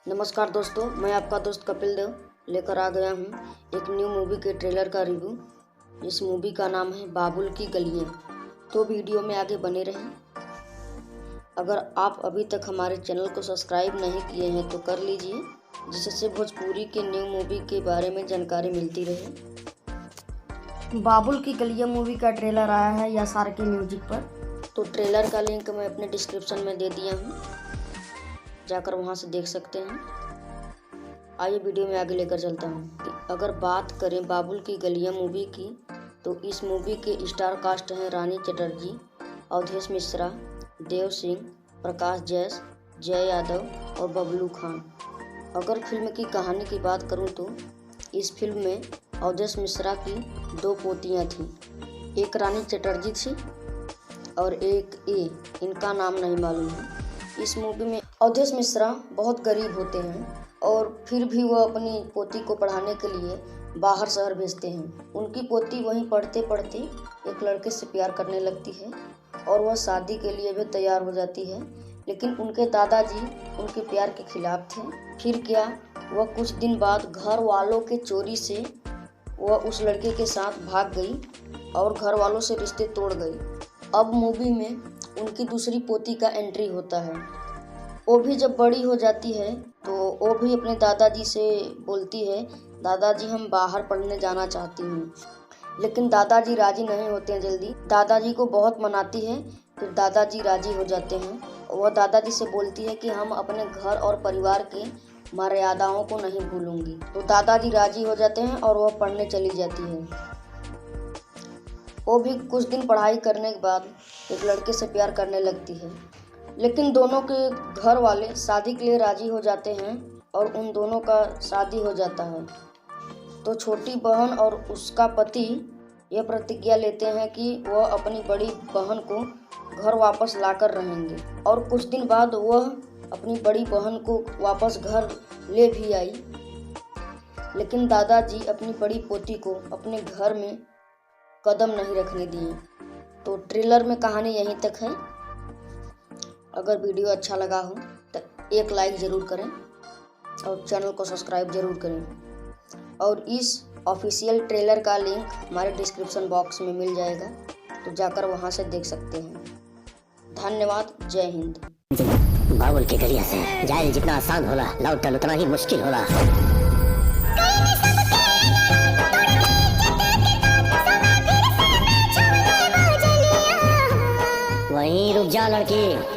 नमस्कार दोस्तों, मैं आपका दोस्त कपिल देव लेकर आ गया हूँ एक न्यू मूवी के ट्रेलर का रिव्यू। इस मूवी का नाम है बाबुल की गलियाँ। तो वीडियो में आगे बने रहें। अगर आप अभी तक हमारे चैनल को सब्सक्राइब नहीं किए हैं तो कर लीजिए, जिससे भोजपुरी के न्यू मूवी के बारे में जानकारी मिलती रहे। बाबुल की गलियाँ मूवी का ट्रेलर आया है SRK म्यूजिक पर। तो ट्रेलर का लिंक मैं अपने डिस्क्रिप्शन में दे दिया हूँ, जाकर वहां से देख सकते हैं। आइए वीडियो में आगे लेकर चलता हूँ। अगर बात करें बाबुल की गलियाँ मूवी की, तो इस मूवी के स्टार कास्ट हैं रानी चटर्जी, अवधेश मिश्रा, देव सिंह, प्रकाश जैस, जय यादव और बबलू खान। अगर फिल्म की कहानी की बात करूँ तो इस फिल्म में अवधेश मिश्रा की 2 पोतियाँ थीं। एक रानी चटर्जी थी और एक इनका नाम नहीं मालूम है। इस मूवी में अवधेश मिश्रा बहुत गरीब होते हैं और फिर भी वह अपनी पोती को पढ़ाने के लिए बाहर शहर भेजते हैं। उनकी पोती वहीं पढ़ते पढ़ते एक लड़के से प्यार करने लगती है और वह शादी के लिए भी तैयार हो जाती है, लेकिन उनके दादाजी उनके प्यार के खिलाफ थे। फिर क्या, वह कुछ दिन बाद घर वालों के चोरी से वह उस लड़के के साथ भाग गई और घर वालों से रिश्ते तोड़ गई। अब मूवी में उनकी दूसरी पोती का एंट्री होता है। वो भी जब बड़ी हो जाती है तो वो भी अपने दादाजी से बोलती है, दादाजी हम बाहर पढ़ने जाना चाहती हूँ। लेकिन दादाजी राजी नहीं होते हैं जल्दी। दादाजी को बहुत मनाती है, फिर दादाजी राजी हो जाते हैं। वह दादाजी से बोलती है कि हम अपने घर और परिवार के मर्यादाओं को नहीं भूलूंगी। तो दादाजी राजी हो जाते हैं और वह पढ़ने चली जाती है। वो भी कुछ दिन पढ़ाई करने के बाद एक लड़के से प्यार करने लगती है, लेकिन दोनों के घर वाले शादी के लिए राजी हो जाते हैं और उन दोनों का शादी हो जाता है। तो छोटी बहन और उसका पति यह प्रतिज्ञा लेते हैं कि वह अपनी बड़ी बहन को घर वापस लाकर रहेंगे। और कुछ दिन बाद वह अपनी बड़ी बहन को वापस घर ले भी आई, लेकिन दादाजी अपनी बड़ी पोती को अपने घर में कदम नहीं रखने दिए। तो ट्रेलर में कहानी यहीं तक है। अगर वीडियो अच्छा लगा हो तो एक लाइक ज़रूर करें और चैनल को सब्सक्राइब ज़रूर करें। और इस ऑफिशियल ट्रेलर का लिंक हमारे डिस्क्रिप्शन बॉक्स में मिल जाएगा, तो जाकर वहां से देख सकते हैं। धन्यवाद। जय हिंद। बाबुल की गलियां से जाए जितना आसान होला, लौटल उतना ही मुश्किल होला। वहीं रुक जा लड़की।